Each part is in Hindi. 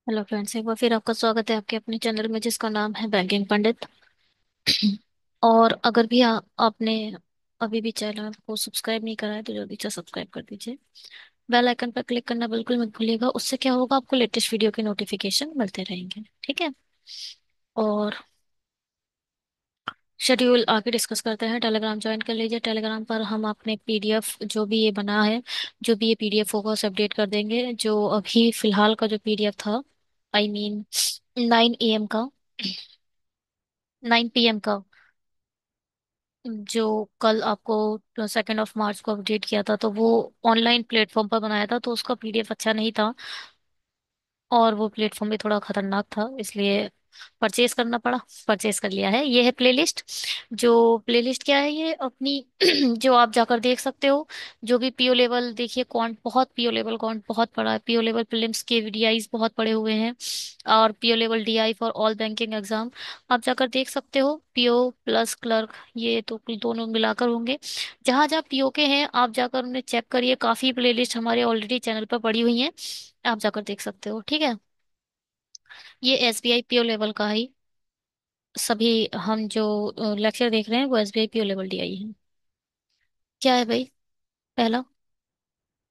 हेलो फ्रेंड्स, एक बार फिर आपका स्वागत है आपके अपने चैनल में जिसका नाम है बैंकिंग पंडित। और अगर भी आपने अभी भी चैनल को सब्सक्राइब नहीं करा है तो जल्दी से सब्सक्राइब कर दीजिए। बेल आइकन पर क्लिक करना बिल्कुल मत भूलिएगा, उससे क्या होगा, आपको लेटेस्ट वीडियो के नोटिफिकेशन मिलते रहेंगे। ठीक है। और शेड्यूल आगे डिस्कस करते हैं। टेलीग्राम ज्वाइन कर लीजिए। टेलीग्राम पर हम अपने पीडीएफ जो भी ये बना है, जो भी ये पीडीएफ होगा उसे अपडेट कर देंगे। जो अभी फिलहाल का जो पीडीएफ था, आई मीन 9 AM का, 9 PM का, जो कल आपको 2 March को अपडेट किया था, तो वो ऑनलाइन प्लेटफॉर्म पर बनाया था, तो उसका पीडीएफ अच्छा नहीं था। और वो प्लेटफॉर्म भी थोड़ा खतरनाक था, इसलिए परचेज करना पड़ा। परचेज कर लिया है। ये है प्लेलिस्ट। जो प्लेलिस्ट क्या है, ये अपनी जो आप जाकर देख सकते हो। जो भी पीओ लेवल, देखिए क्वांट बहुत, पीओ लेवल क्वांट बहुत पड़ा है। पीओ लेवल प्रीलिम्स के डीआईज बहुत पड़े हुए हैं। और PO level DI for all banking exam आप जाकर देख सकते हो। पीओ प्लस क्लर्क, ये तो कुल दोनों मिलाकर होंगे। जहां जहां पीओ के हैं आप जाकर उन्हें चेक करिए। काफी प्लेलिस्ट हमारे ऑलरेडी चैनल पर पड़ी हुई हैं, आप जाकर देख सकते हो। ठीक है। ये एसबीआई पीओ लेवल का ही सभी, हम जो लेक्चर देख रहे हैं वो एसबीआई पीओ लेवल डीआई है। क्या है भाई? पहला,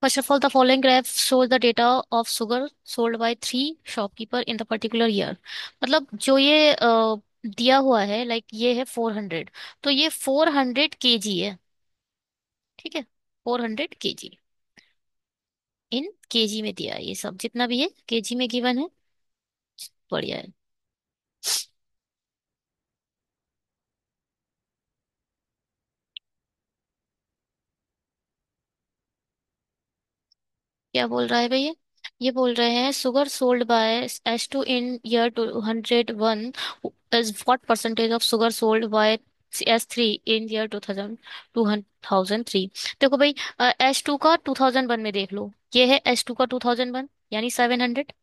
first of all the following graph shows the data of sugar sold by 3 shopkeeper in the particular year. मतलब जो ये दिया हुआ है, लाइक ये है 400, तो ये 400 kg है। ठीक है। 400 kg इन केजी में दिया है, ये सब जितना भी है केजी में गिवन है। बढ़िया है। क्या बोल रहा है भैया? ये बोल रहे हैं sugar sold by S2 in year 201 is what percentage of sugar sold by S3 in year 2003। देखो भाई, S2 का 2001 में देख लो। ये है S2 का 2001 यानी 700।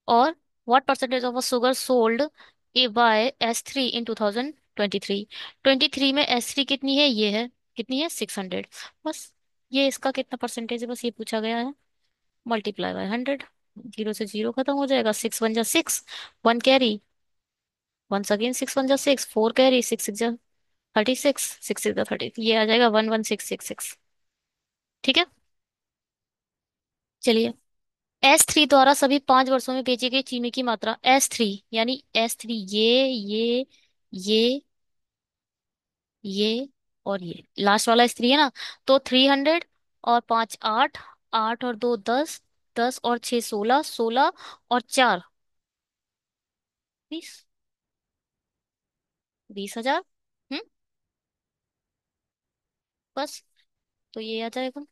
और what percentage of sugar sold by S3 इन 2023। 23 में S3 कितनी है, ये है कितनी है, 600। बस ये इसका कितना परसेंटेज है, बस ये पूछा गया है। Multiply by 100। जीरो से जीरो खत्म हो जाएगा। 6 1 जा 6, 1 कैरी, वंस अगेन 6 1 जा 6, 4 कैरी, 6 6 जा 36, 6 6 जा 30, ये आ जाएगा 11666। ठीक है। चलिए। S3 द्वारा सभी 5 वर्षों में बेची गई चीनी की मात्रा। S3 यानी S3, ये ये और ये लास्ट वाला S3 है ना। तो 300 और 5 8, 8 और 2 10, 10 और 6 16, 16 और 4 20, 20,000। बस, तो ये आ जाएगा,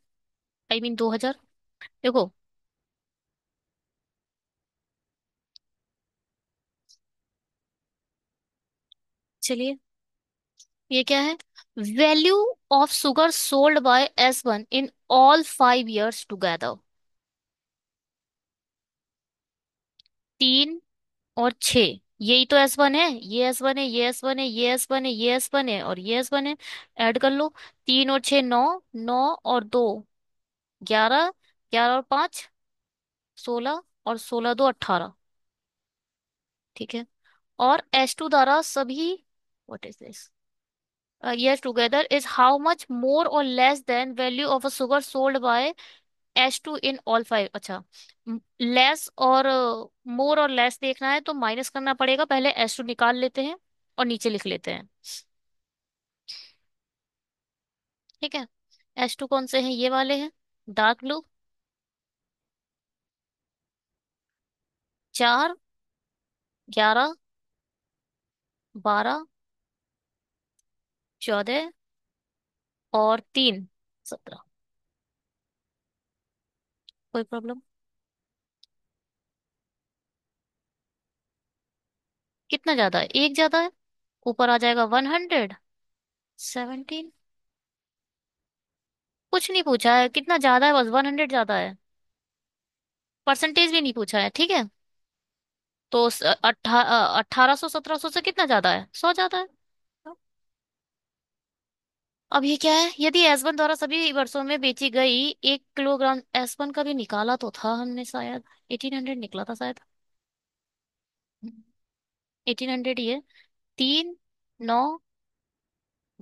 आई मीन 2,000। देखो, चलिए, ये क्या है? Value of sugar sold by S1 in all 5 years together. 3 और 6, यही तो S1 है। ये S1 है, ये S1 है, ये S1 है, ये S1 है और ये S1 है। ऐड कर लो। 3 और 6 9, 9 और 2 11, 11 और 5 16, और 16 2 18। ठीक है। और S2 द्वारा सभी, what is this, years together is how much more or less than value of a sugar sold by S2 in all 5। अच्छा, लेस और मोर और लेस देखना है तो माइनस करना पड़ेगा। पहले S2 निकाल लेते हैं और नीचे लिख लेते हैं। ठीक है। S2 कौन से हैं, ये वाले हैं, डार्क ब्लू। 4, 11, 12, 14 और 3, 17। कोई प्रॉब्लम? कितना ज्यादा है, एक ज्यादा है। ऊपर आ जाएगा 117। कुछ नहीं पूछा है कितना ज्यादा है, बस 100 ज्यादा है। परसेंटेज भी नहीं पूछा है। ठीक है। तो 1800 1700 से कितना ज्यादा है, 100 ज्यादा है। अब ये क्या है? यदि S1 द्वारा सभी वर्षों में बेची गई 1 किलोग्राम, S1 का भी निकाला तो था हमने शायद, 1800 निकला था शायद। 1800 ही है। 3, 9,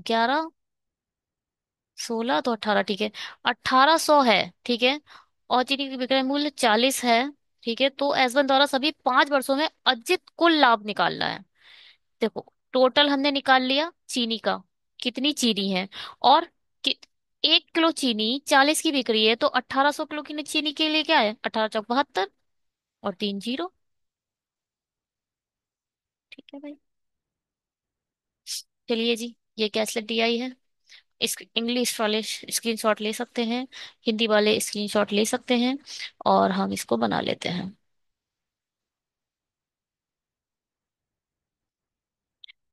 11, 16 तो 18, ठीक है। 1800 है, ठीक है। और चीनी की विक्रय मूल्य 40 है, ठीक है। तो एसवन द्वारा सभी 5 वर्षों में अर्जित कुल लाभ निकालना है। देखो, टोटल हमने निकाल लिया चीनी का, कितनी चीनी है। और कि, 1 किलो चीनी 40 की बिक रही है, तो 1800 किलो की चीनी के लिए क्या है, 18 चौक 72 और 3 जीरो। ठीक है भाई। चलिए जी, ये कैसलेट डी आई है। इस इंग्लिश वाले स्क्रीनशॉट ले सकते हैं, हिंदी वाले स्क्रीनशॉट ले सकते हैं, और हम इसको बना लेते हैं।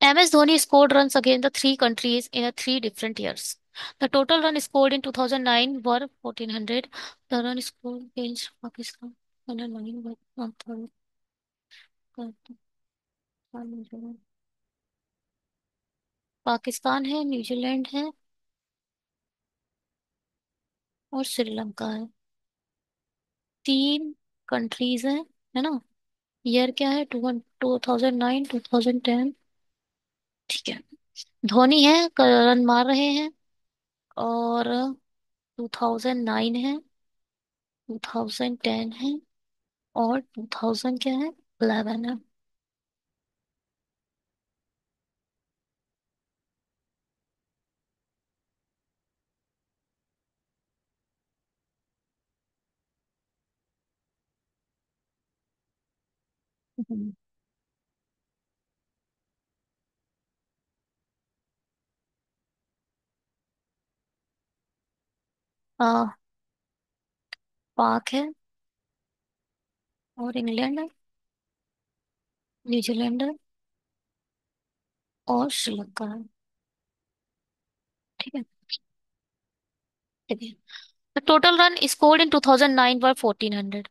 MS Dhoni scored runs against the three countries in a 3 different years. The total run scored in 2009 were 1400. The run scored against Pakistan under 9 were 1,000. Pakistan है, न्यूजीलैंड है, और श्रीलंका है। 3 कंट्रीज हैं, है ना। ईयर क्या है, 2009, 2010। ठीक है। धोनी है, रन मार रहे हैं। और 2009 है, 2010 है, और 2000 क्या है, 11 है। हम्म। आ, पाक है, और इंग्लैंड है, न्यूजीलैंड है, और श्रीलंका है। ठीक है। ठीक है। टोटल रन स्कोर्ड इन 2009 वर 1400।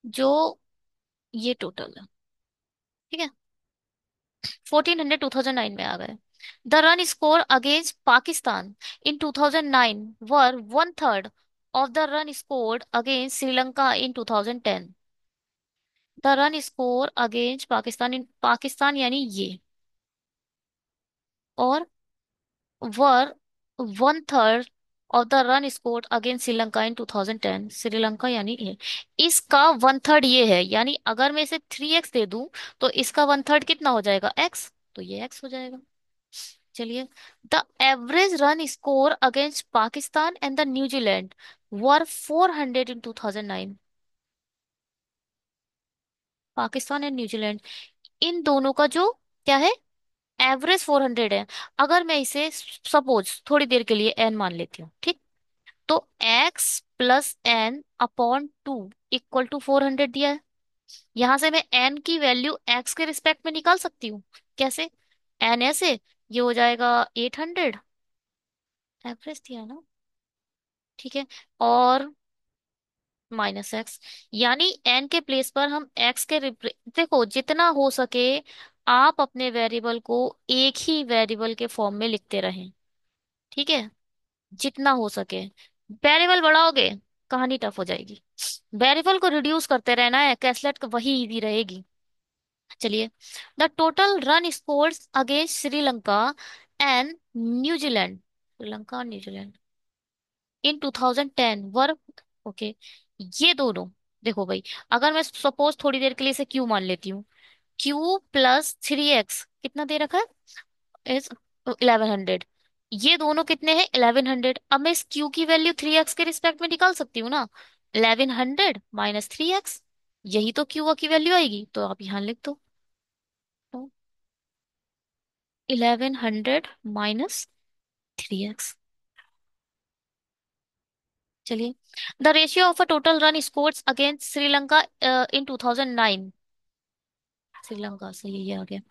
जो ये टोटल है, ठीक है। 1400 2009 में आ गए। The run score against Pakistan in 2009 were 1/3 of the run scored against Sri Lanka in 2010। The run score against Pakistan in Pakistan यानी ये, और were 1/3 of the run scored against Sri Lanka in 2010। Sri Lanka यानी ये, इसका 1/3 ये है, यानी अगर मैं इसे 3x दे दूं, तो इसका 1/3 कितना हो जाएगा, x। तो ये x हो जाएगा। चलिए। The average run score against Pakistan and the New Zealand were 400 in 2009। Pakistan and New Zealand, इन दोनों का जो क्या है, एवरेज 400 है। अगर मैं इसे सपोज थोड़ी देर के लिए n मान लेती हूँ, ठीक। तो x+n/2 इक्वल टू 400 दिया है। यहां से मैं n की वैल्यू x के रिस्पेक्ट में निकाल सकती हूँ। कैसे, n ऐसे, ये हो जाएगा 800, एवरेज दिया ना, ठीक है। और -x, यानी n के प्लेस पर हम x के देखो, जितना हो सके आप अपने वेरिएबल को एक ही वेरिएबल के फॉर्म में लिखते रहें, ठीक है। जितना हो सके, वेरिएबल बढ़ाओगे कहानी टफ हो जाएगी। वेरिएबल को रिड्यूस करते रहना है, कैसलेट वही इजी रहेगी। चलिए। The total run scores against Sri Lanka and New Zealand, Sri Lanka और न्यूजीलैंड इन 2010 वर, ओके, ये दोनों, देखो भाई, अगर मैं सपोज थोड़ी देर के लिए इसे क्यू मान लेती हूँ, Q+3x कितना दे रखा है, इज 1100। ये दोनों कितने हैं, 1100। अब मैं इस Q की वैल्यू 3x के रिस्पेक्ट में निकाल सकती हूँ ना। 1100 - 3x, यही तो Q की वैल्यू आएगी, तो आप यहाँ लिख दो। तो 1100 - 3x। चलिए। The ratio of a total run scores against Sri Lanka in 2009, Sri Lanka से ये आ गया,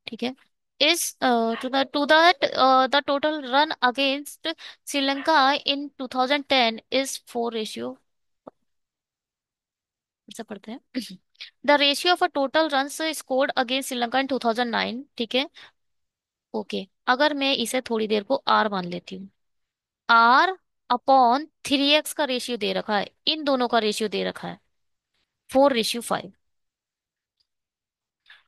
ठीक है। Is the total run against Sri Lanka in 2010 is 4 ratio, ऐसा पढ़ते हैं। The ratio of a total run scored against Sri Lanka in 2009, ठीक है। ओके, अगर मैं इसे थोड़ी देर को R मान लेती हूँ, R/3x का रेशियो दे रखा है, इन दोनों का रेशियो दे रखा है 4:5।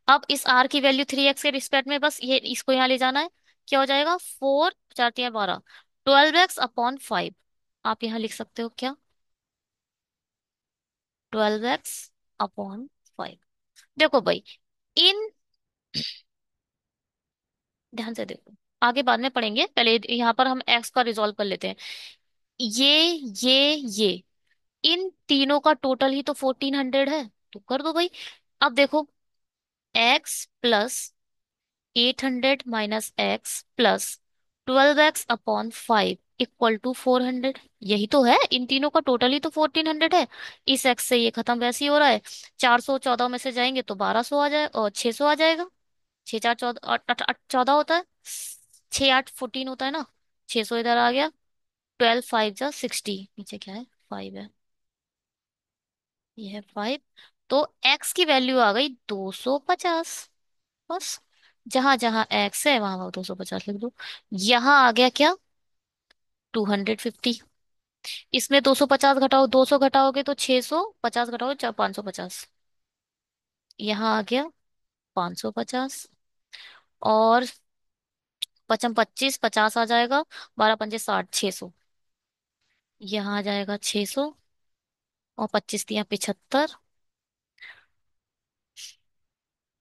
अब इस आर की वैल्यू 3x के रिस्पेक्ट में बस ये इसको यहाँ ले जाना है। क्या हो जाएगा? 4 4 3 12, 12x/5। आप यहाँ लिख सकते हो क्या? 12x/5। देखो भाई, इन ध्यान से देखो, आगे बाद में पढ़ेंगे, पहले यहाँ पर हम x का रिजॉल्व कर लेते हैं। ये ये इन तीनों का टोटल ही तो 1400 है, तो कर दो भाई। अब देखो, x + 800 - x + 12x/5 = 400। यही तो है, इन तीनों का टोटल ही तो 1400 है। इस x से ये खत्म वैसे ही हो रहा है। 414 में से जाएंगे तो 1200 आ जाए, और 600 आ जाएगा। 6 4 14, 14 होता है। 6 8 14 होता है ना। 600 इधर आ गया। 12 5 = 60, नीचे क्या है? 5 है। ये है 5। तो x की वैल्यू आ गई 250। बस, जहां जहां x है वहां वहां 250 लिख दो। यहां आ गया क्या? 250। इसमें 250 घटाओ, 200 घटाओगे तो 600, 50 घटाओ 550। यहाँ आ गया 550। और पचम 25, 50 आ जाएगा। 12 5 60, 600। यहाँ आ जाएगा 600। और 25 × 3 = 75।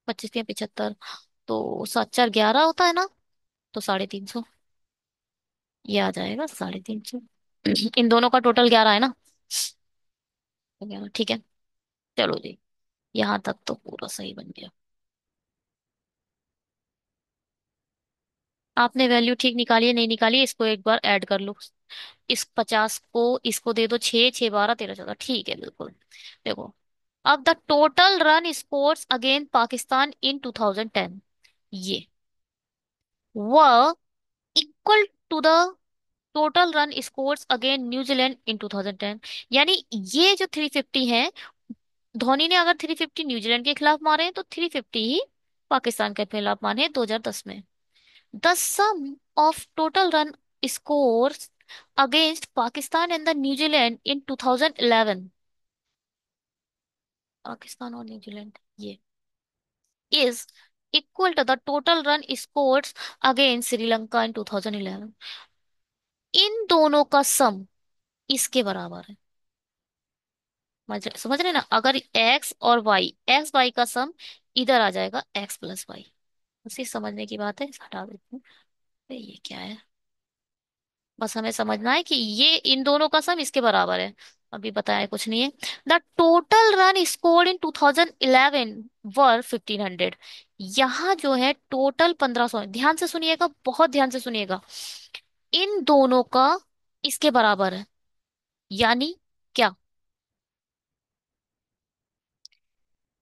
25 × 3 = 75। तो 7 4 11 होता है ना। तो 350। ये आ जाएगा 350। इन दोनों का टोटल 11 है ना। तो 11, ठीक है। चलो जी, यहाँ तक तो पूरा सही बन गया। आपने वैल्यू ठीक निकाली है नहीं निकाली, इसको एक बार ऐड कर लो। इस 50 को इसको दे दो, 6 6 12 13 14, ठीक है बिल्कुल। देखो, अब the total run scores against Pakistan in 2010, ये वह equal to the total run scores against New Zealand in 2010। यानी ये जो 350 है, धोनी ने अगर 350 न्यूजीलैंड के खिलाफ मारे हैं, तो 350 ही पाकिस्तान के खिलाफ मारे हैं 2010 में। The sum of total run scores against Pakistan and the New Zealand in 2011, Pakistan और न्यूजीलैंड, ये is equal to the total run scores against Sri Lanka in 2011। इन दोनों का सम इसके बराबर है। समझ रहे ना? अगर एक्स और वाई, एक्स वाई का सम इधर आ जाएगा, x + y। उसी समझने की बात है, इसे हटा देते हैं। अरे ये क्या है? बस हमें समझना है कि ये इन दोनों का सम इसके बराबर है। अभी बताया कुछ नहीं है। The total run scored in 2011 वर 1500। यहाँ जो है टोटल 1500 है। ध्यान से सुनिएगा, बहुत ध्यान से सुनिएगा। इन दोनों का इसके बराबर है, यानी क्या?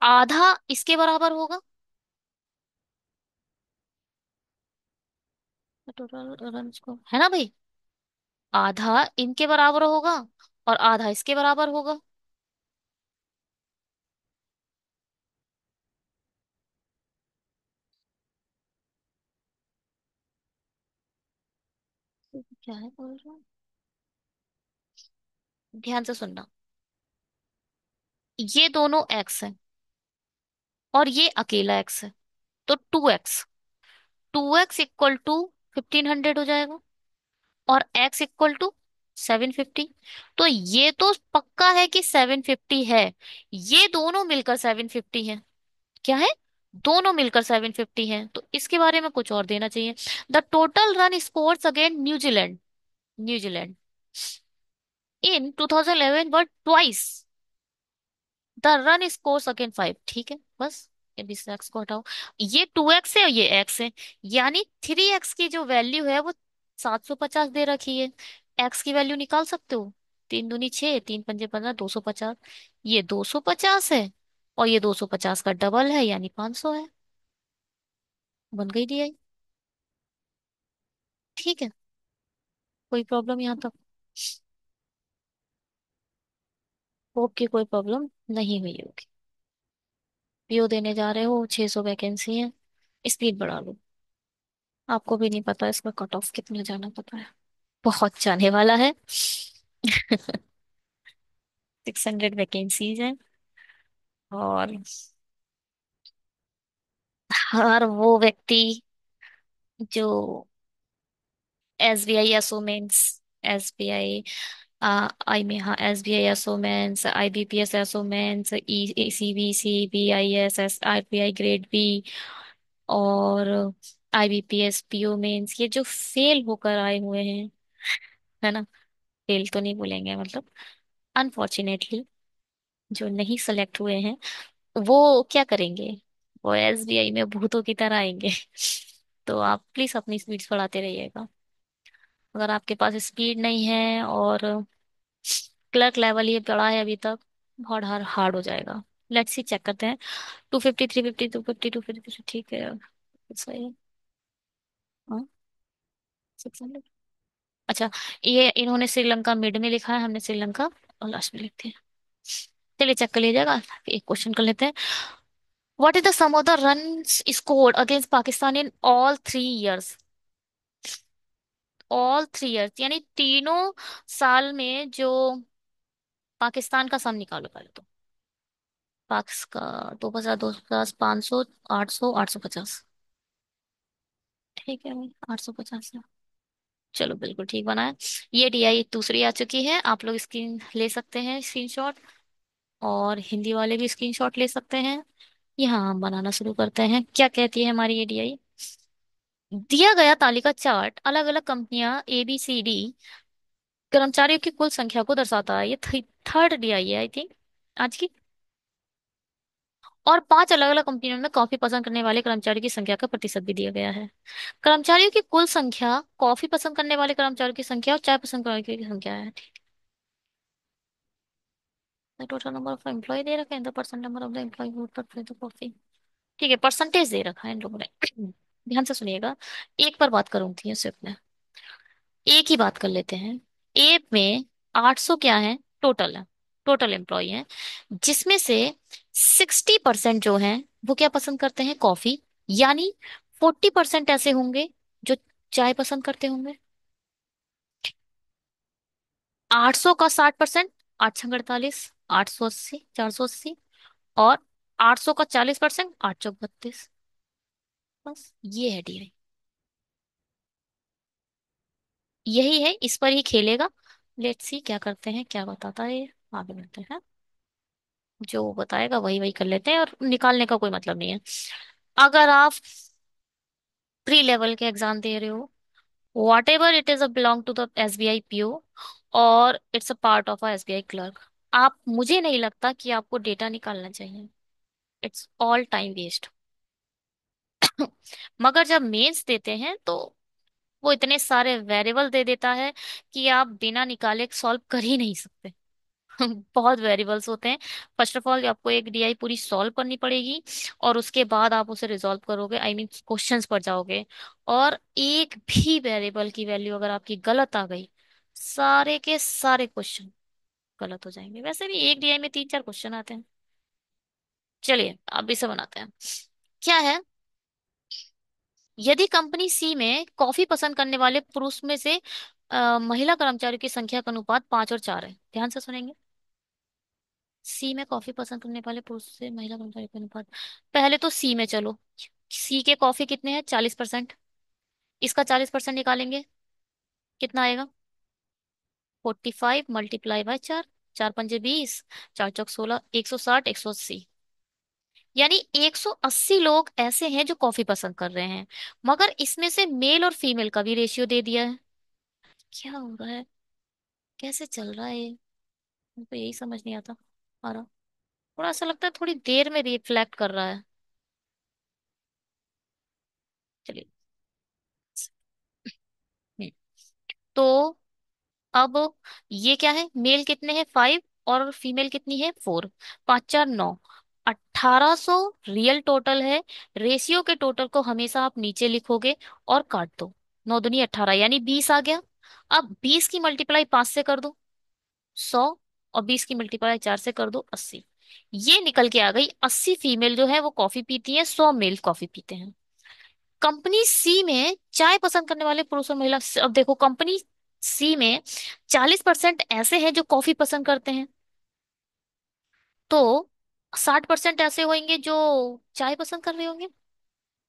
आधा इसके बराबर होगा। टोटल रन स्कोर है ना भाई, आधा इनके बराबर होगा और आधा इसके बराबर होगा। तो क्या है बोल रहा हूँ? ध्यान से सुनना। ये दोनों एक्स है और ये अकेला एक्स है, तो 2x। 2x = 1500 हो जाएगा। और x = 750। तो ये तो पक्का है कि 750 है। ये दोनों मिलकर 750 है। क्या है? दोनों मिलकर 750 है, तो इसके बारे में कुछ और देना चाहिए। The total run scores against New Zealand, New Zealand in 2011 were twice the run scores against 5। ठीक है, बस ये 20x को हटाओ। ये 2x है और ये x है। यानी 3x की जो वैल्यू है वो 750 दे रखी है। x की वैल्यू निकाल सकते हो। 3 दूनी 6, 3 पंजे 15, 250। ये 250 है और ये 250 का डबल है, यानी 500 है। बन गई डी। ठीक है, कोई प्रॉब्लम यहाँ तक? होप की कोई प्रॉब्लम नहीं हुई होगी। पीओ देने जा रहे हो, 600 वैकेंसी है। स्पीड बढ़ा लो। आपको भी नहीं पता इसका कट ऑफ कितना जाना, पता है? बहुत जाने वाला है। 600 वैकेंसीज हैं। और हर वो व्यक्ति जो SBI एसओ मेंस, SBI आई में, हाँ SBI SO mains, IBPS SO mains, CBC, BIS, RBI grade B, और IBPS PO मेंस, ये जो फेल होकर आए हुए हैं, है ना, फेल तो नहीं बोलेंगे मतलब, अनफॉर्चुनेटली जो नहीं सेलेक्ट हुए हैं, वो क्या करेंगे? वो SBI में भूतों की तरह आएंगे। तो आप प्लीज अपनी स्पीड बढ़ाते रहिएगा। अगर आपके पास स्पीड नहीं है और क्लर्क लेवल ये पड़ा है अभी तक, बहुत हार्ड हार्ड हो जाएगा। लेट्स सी, चेक करते हैं। 250, 350, 250, 250, ठीक है, सही है। हाँ, 600। अच्छा, ये इन्होंने श्रीलंका मिड में लिखा है, हमने श्रीलंका और लास्ट में लिखते हैं। चलिए चेक कर लीजिएगा। एक क्वेश्चन कर लेते हैं। What is the sum of the runs scored against Pakistan in all 3 years? All 3 years यानी तीनों साल में जो पाकिस्तान का सम निकालो पहले तो। पाक्स का 250, 250, 500, 800, 850। ठीक है भाई, 850 है। चलो बिल्कुल ठीक बना है। ये DI दूसरी आ चुकी है, आप लोग स्क्रीन ले सकते हैं, स्क्रीनशॉट। और हिंदी वाले भी स्क्रीनशॉट ले सकते हैं। यहाँ हम बनाना शुरू करते हैं। क्या कहती है हमारी ये DI? दिया गया तालिका चार्ट अलग अलग कंपनियां ABCD कर्मचारियों की कुल संख्या को दर्शाता है। ये थर्ड DI है आई थिंक आज की। और 5 अलग अलग कंपनियों में कॉफी पसंद करने वाले कर्मचारियों की संख्या का प्रतिशत भी दिया गया है। कर्मचारियों की कुल संख्या, कॉफी पसंद करने वाले कर्मचारियों की संख्या और चाय पसंद करने वालों की संख्या है। टोटल नंबर ऑफ एम्प्लॉय दे रखा है, the percent number of the employ who prefer the coffee. ठीक है, परसेंटेज दे रखा है इन लोगों ने। ध्यान से सुनिएगा, एक पर बात करूंगी सिर्फ मैं। एक ही बात कर लेते हैं। ए में 800 क्या है, टोटल है, टोटल एम्प्लॉय है, जिसमें से 60% जो हैं वो क्या पसंद करते हैं, कॉफी। यानी 40% ऐसे होंगे जो चाय पसंद करते होंगे। 800 का 60%, 8 छंग 48, 880, 480। और 800 का 40%, 8 चौक 32। बस ये है DI। यही है, इस पर ही खेलेगा। लेट्स सी क्या करते हैं, क्या बताता है ये। आगे बढ़ते हैं। जो वो बताएगा वही वही कर लेते हैं, और निकालने का कोई मतलब नहीं है। अगर आप प्री लेवल के एग्जाम दे रहे हो, whatever it is a belong to the SBI PO, और it's a part of a SBI clerk, आप, मुझे नहीं लगता कि आपको डेटा निकालना चाहिए। It's all time waste. मगर जब मेंस देते हैं तो वो इतने सारे वेरिएबल दे देता है कि आप बिना निकाले सॉल्व कर ही नहीं सकते। बहुत वेरिएबल्स होते हैं। फर्स्ट ऑफ ऑल आपको एक DI पूरी सॉल्व करनी पड़ेगी, और उसके बाद आप उसे रिजॉल्व करोगे, आई मीन क्वेश्चंस पर जाओगे। और एक भी वेरिएबल की वैल्यू अगर आपकी गलत आ गई, सारे के सारे क्वेश्चन गलत हो जाएंगे। वैसे भी एक DI में 3 4 क्वेश्चन आते हैं। चलिए अब इसे बनाते हैं। क्या है, यदि कंपनी सी में कॉफी पसंद करने वाले पुरुष में से महिला कर्मचारियों की संख्या का अनुपात 5 और 4 है। ध्यान से सुनेंगे। सी में कॉफी पसंद करने वाले पुरुष से महिला कर्मचारी का अनुपात। पहले तो सी में चलो। सी के कॉफी कितने हैं, 40%। इसका 40% निकालेंगे, कितना आएगा? 45 × 4, 4 पंजे 20, 4 चौक 16, 160, 180। यानी 180 लोग ऐसे हैं जो कॉफी पसंद कर रहे हैं। मगर इसमें से मेल और फीमेल का भी रेशियो दे दिया है। क्या हो रहा है, कैसे चल रहा है ये? मुझे यही समझ नहीं आता आ रहा। थोड़ा सा लगता है थोड़ी देर में रिफ्लेक्ट कर रहा है। चलिए। हम्म, तो अब ये क्या है, मेल कितने हैं 5, और फीमेल कितनी है 4। 5 4 9, 1800 रियल टोटल है। रेशियो के टोटल को हमेशा आप नीचे लिखोगे और काट दो। 9 दूनी 18 यानी 20 आ गया। अब 20 की मल्टीप्लाई 5 से कर दो, 100। और 20 की मल्टीप्लाई 4 से कर दो, 80। ये निकल के आ गई, 80 फीमेल जो है वो कॉफी पीती है, 100 मेल कॉफी पीते हैं। कंपनी सी में चाय पसंद करने वाले पुरुष और महिला, अब देखो कंपनी सी में 40% ऐसे हैं जो कॉफी पसंद करते हैं, तो 60% ऐसे होंगे जो चाय पसंद कर रहे होंगे।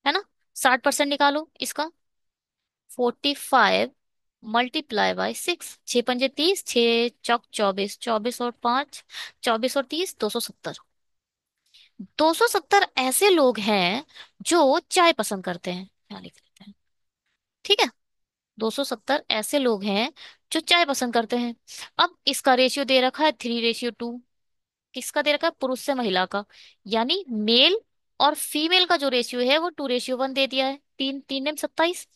है ना। 60% निकालो इसका। 45 मल्टीप्लाई बाय 6, 6 पंजे 30, 6 चौक 24, 24 और 5, 24 और 30, 270। 270 ऐसे लोग हैं जो चाय पसंद करते हैं, यहाँ लिख लेते हैं। ठीक है। 270 ऐसे लोग हैं जो चाय पसंद करते हैं। अब इसका रेशियो दे रखा है 3:2। किसका दे रखा है? पुरुष से महिला का। यानी मेल और फीमेल का जो रेशियो है वो 2:1 दे दिया है। तीन तीन नेम 27।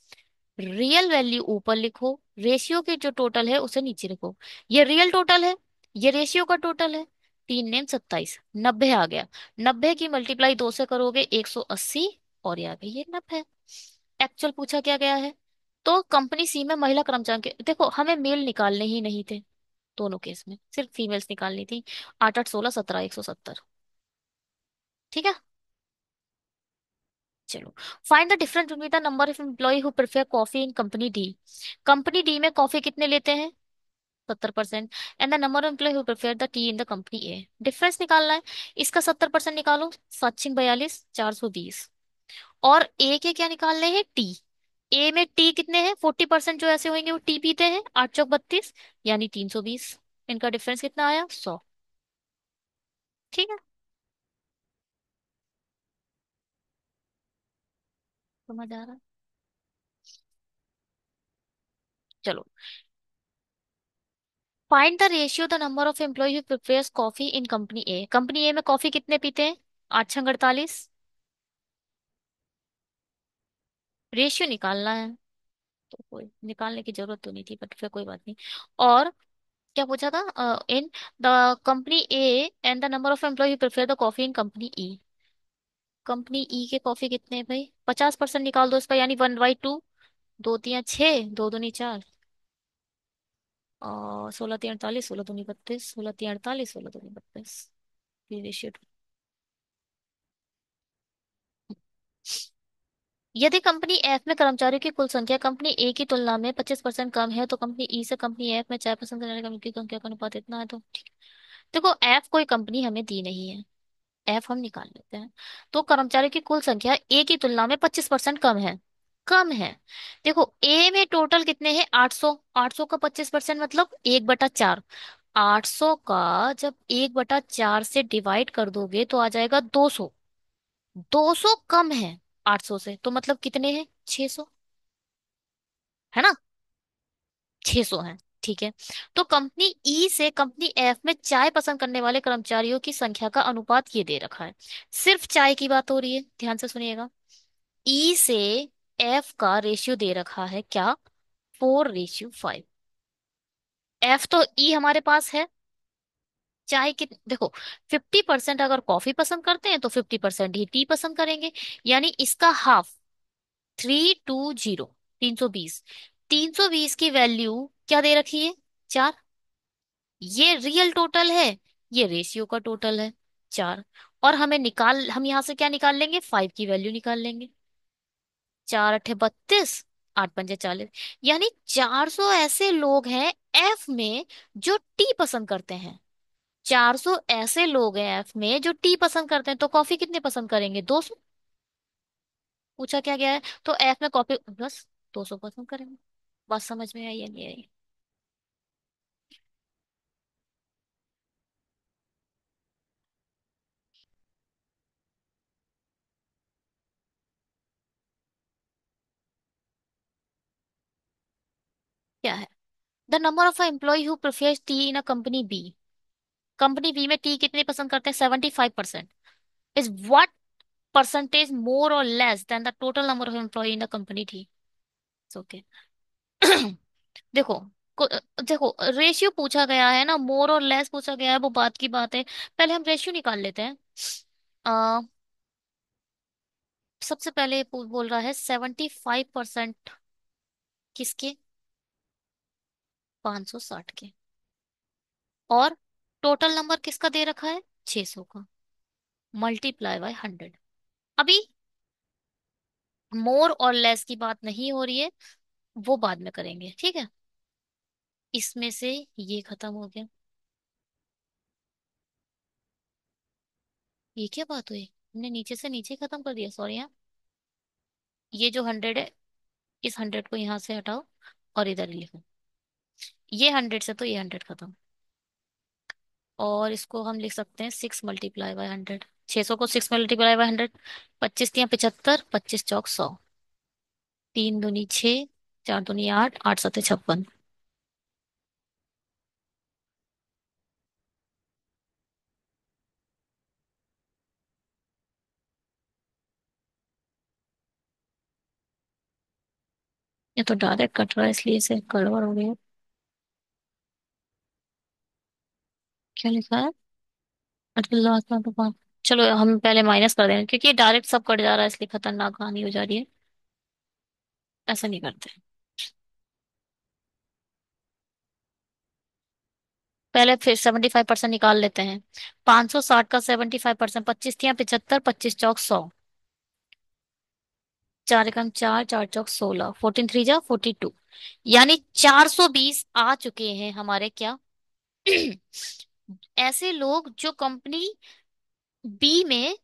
रियल वैल्यू ऊपर लिखो, रेशियो के जो टोटल है उसे नीचे लिखो। ये रियल टोटल है, ये रेशियो का टोटल है। 3 नेम 27, 90 आ गया। 90 की मल्टीप्लाई 2 से करोगे 180, और ये आ गई ये 90। एक्चुअल पूछा क्या गया है? तो कंपनी सी में महिला कर्मचारी के, देखो हमें मेल निकालने ही नहीं थे दोनों केस में, सिर्फ फीमेल्स निकालनी थी। 8 8 16 17, 170। ठीक है। चलो, find the difference between the number of employ who prefer coffee in company D. Company D में कॉफी कितने लेते हैं? 70%। And the number of employ who prefer the tea in the company A. Difference निकालना है। इसका 70% निकालो, 7 42, 420। और ए के क्या निकालने हैं? टी। ए में टी कितने हैं? 40% जो ऐसे होंगे वो टी पीते हैं, 8 चौक 32, यानी 320। इनका डिफरेंस कितना आया? 100। ठीक है। समझ आ रहा है? चलो, find the ratio the number of employ who prepares coffee in company A. Company A में कॉफी कितने पीते हैं? 8 6 48। रेशियो निकालना है, तो कोई निकालने की जरूरत तो नहीं थी, बट फिर कोई बात नहीं। और क्या पूछा था? In the company A and the number of employ who prefer the coffee in company E. Company E के कॉफी कितने हैं भाई? 50% निकाल दो इसका, यानी 1/2। 2 3 6, 2 दूनी 4, और 16 3 48, 16 दूनी 32, 16 3 48, 16 दूनी 32। रेशियो। यदि कंपनी एफ में कर्मचारियों की कुल संख्या कंपनी ए की तुलना में 25% कम है, तो कंपनी ई से कंपनी एफ में चाय पसंद करने वाले कर्मचारियों की संख्या का अनुपात इतना है, तो ठीक है। देखो, एफ कोई कंपनी हमें दी नहीं है, एफ हम निकाल लेते हैं। तो कर्मचारियों की कुल संख्या ए की तुलना में 25% कम है। कम है। देखो, ए में टोटल कितने हैं? 800। 800 का 25% मतलब 1/4। 800 का जब 1/4 से डिवाइड कर दोगे तो आ जाएगा 200। 200 कम है 800 से, तो मतलब कितने हैं? 600। है ना। 600 है। ठीक है। तो कंपनी ई से कंपनी एफ में चाय पसंद करने वाले कर्मचारियों की संख्या का अनुपात ये दे रखा है। सिर्फ चाय की बात हो रही है, ध्यान से सुनिएगा। ई से एफ का रेशियो दे रखा है क्या? 4:5। एफ तो ई हमारे पास है। चाय की देखो, 50% अगर कॉफी पसंद करते हैं तो 50% ही टी पसंद करेंगे। यानी इसका हाफ, 320, 320। 320 की वैल्यू क्या दे रखी है? 4। ये रियल टोटल है, ये रेशियो का टोटल है, 4। और हम यहां से क्या निकाल लेंगे? 5 की वैल्यू निकाल लेंगे। 4 8 32, 8 पंजे 40। यानी 400 ऐसे लोग हैं एफ में जो टी पसंद करते हैं। 400 ऐसे लोग हैं एफ में जो टी पसंद करते हैं, तो कॉफी कितने पसंद करेंगे? 200। पूछा क्या गया है? तो एफ में कॉफी बस 200 पसंद करेंगे। बात समझ में आई या नहीं आई? क्या है? The number of employ who prefers tea in a company B. Company B में टी कितने पसंद करते हैं? 75%। इज व्हाट परसेंटेज मोर और less than the total number of employ in the company T? Okay. देखो, देखो रेशियो पूछा गया है ना, मोर और लेस पूछा गया है, वो बात की बात है। पहले हम रेशियो निकाल लेते हैं। आ, सबसे पहले बोल रहा है 75% किसके? 560 के। और टोटल नंबर किसका दे रखा है? 600 का। Multiply by 100। अभी मोर और लेस की बात नहीं हो रही है, वो बाद में करेंगे, ठीक है। इसमें से ये खत्म हो गया। ये क्या बात हुई? हमने नीचे से नीचे खत्म कर दिया, सॉरी। ये जो 100 है, इस 100 को यहाँ से हटाओ और इधर ही लिखो। ये 100 से तो ये 100 खत्म। और इसको हम लिख सकते हैं 6 × 100। 600 को 6 × 100। 25 × 75, 25 × 4 = 100। 3 × 2 = 6, 4 × 2 = 8, 8 × 7 = 56। ये तो डायरेक्ट कट रहा है इसलिए इसे गड़बड़ हो गया। क्या लिखा है? अब्दुल्ला आसमान तूफान। चलो हम पहले माइनस कर देंगे क्योंकि डायरेक्ट सब कट जा रहा है इसलिए खतरनाक कहानी हो जा रही है। ऐसा नहीं करते। पहले फिर 75% निकाल लेते हैं। 560 का 75%, 25 × 75, 25 × 4 = 100। 4 × 4, 4 × 4 = 16, 14 × 3 = 42। यानी 420 आ चुके हैं हमारे क्या ऐसे लोग जो कंपनी बी में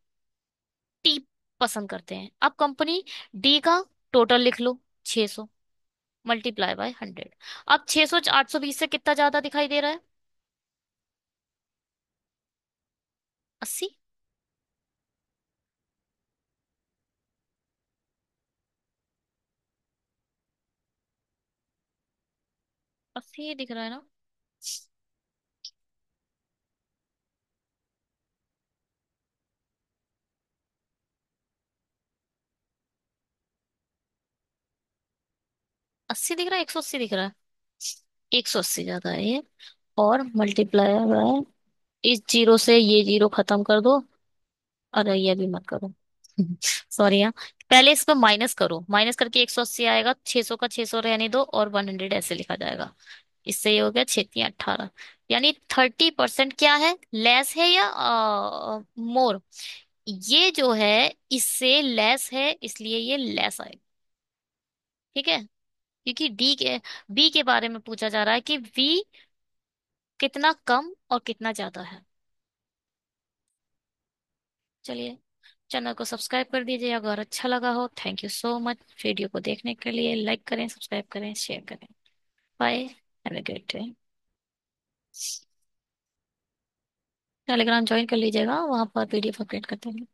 टी पसंद करते हैं। अब कंपनी डी का टोटल लिख लो, 600 × 100। अब 600 820 से कितना ज्यादा दिखाई दे रहा है? 80। 80 ही दिख रहा है ना? 80 दिख रहा है, 180 दिख रहा है? 180 ज्यादा है ये। और मल्टीप्लाई हुआ है, इस जीरो से ये जीरो खत्म कर दो। अरे ये भी मत करो सॉरी हाँ। पहले इसको माइनस करो, माइनस करके 180 आएगा। 600 का 600 रहने दो और 100 ऐसे लिखा जाएगा। इससे ये हो गया 6×3 = 18। यानी 30% क्या है, लेस है या मोर? ये जो है इससे लेस है इसलिए ये लेस आएगा। ठीक है। क्योंकि बी के बारे में पूछा जा रहा है कि वी कितना कम और कितना ज्यादा है। चलिए, चैनल को सब्सक्राइब कर दीजिए अगर अच्छा लगा हो। Thank you so much video को देखने के लिए। लाइक करें, सब्सक्राइब करें, शेयर करें। Bye. Have a great day. Telegram join कर लीजिएगा, वहां पर पीडीएफ अपडेट करते हैं।